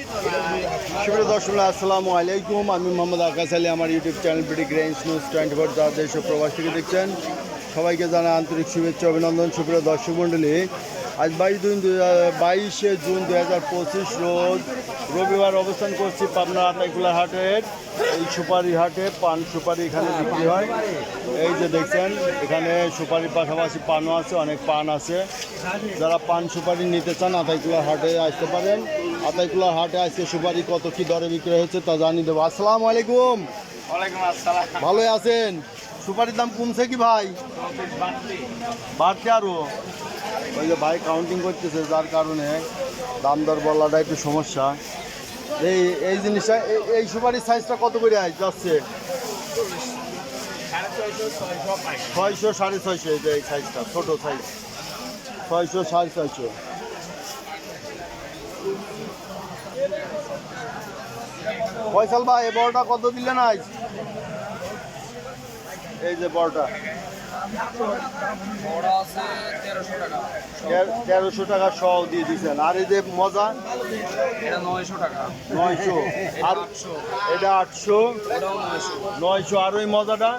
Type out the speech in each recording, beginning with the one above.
সুপ্রিয় দর্শক আসসালামু আলাইকুম। আমি মোহাম্মদ আকাশ আলী। আমার YouTube channel BD grains news 24 যারা দেশ ও প্রবাস থেকে দেখছেন সবাইকে জানাই আন্তরিক শুভেচ্ছা অভিনন্দন। সুপ্রিয় দর্শক মণ্ডলী, আজ 22শে জুন 2025 রোজ রবিবার অবস্থান করছি পাবনা আতাইকুলা হাটের এই সুপারি হাটে। পান সুপারি এখানে বিক্রি হয়। এই যে দেখছেন এখানে সুপারির পাশাপাশি পানও আছে, অনেক পান আছে। যারা পান সুপারি নিতে চান আতাইকুলা হাটে আসতে পারেন। আতাইকুলা হাটে আজকে সুপারি কত কি দরে বিক্রি হচ্ছে তা জানিয়ে দেবো। আসসালামু আলাইকুম। ভালোই আছেন? সুপারির দাম কমছে কি ভাই? বাড়ছে আরও। ওই যে ভাই কাউন্টিং করতেছে, যার কারণে দাম দর বলাটা একটু সমস্যা। এই জিনিসটা এই সুপারির সাইজটা কত করে যাচ্ছে? 600 650। এই যে এই সাইজটা ছোট সাইজ 600 650। ফয়সাল ভাই এই বড়টা কত দিলেন আজ? এই যে বড়টা 1300 টাকা সহ দিয়ে দিচ্ছেন। আর এই যে মজা 900। আর এটা 800 900। আর ওই মজাটা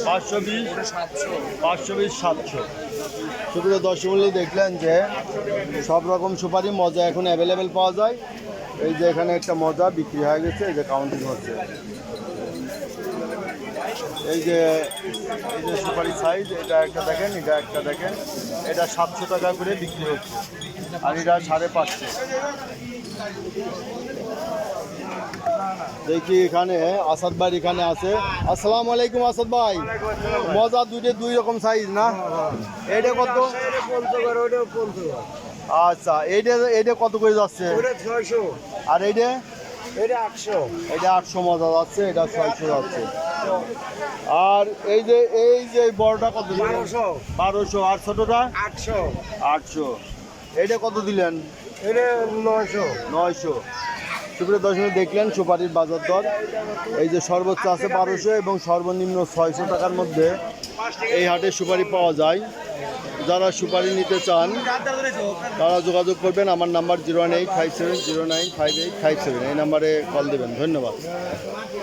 520 700। সুপ্রিয় দর্শক মণ্ডলী, দেখলেন যে সব রকম সুপারি মজা এখন অ্যাভেলেবেল পাওয়া যায়। এই যে এখানে একটা মজা বিক্রি হয়ে গেছে, এই যে কাউন্টিং হচ্ছে। এই যে সুপারি সাইজ এটা একটা দেখেন, এটা একটা দেখেন, এটা 700 টাকা করে বিক্রি হচ্ছে। আর এটা 550। দেখি এখানে আসাদ ভাই এখানে আছে। আসসালামু আলাইকুম আসাদ ভাই। মজা দুই রকম সাইজ না? এইটা কত? আচ্ছা, এইটা কত করে যাচ্ছে? আর এইটা 800 মজা যাচ্ছে, এটা 600 যাচ্ছে। আর এই যে বড়টা কত দিলেন? 1200। আর ছোটটা 800। এইটা কত দিলেন? 900। সুপ্রিয় দর্শক দেখলেন সুপারির বাজার দর। এই যে সর্বোচ্চ আছে 1200 এবং সর্বনিম্ন 600 টাকার মধ্যে এই হাটে সুপারি পাওয়া যায়। যারা সুপারি নিতে চান তারা যোগাযোগ করবেন। আমার নাম্বার 01857095857। এই নাম্বারে কল দেবেন। ধন্যবাদ।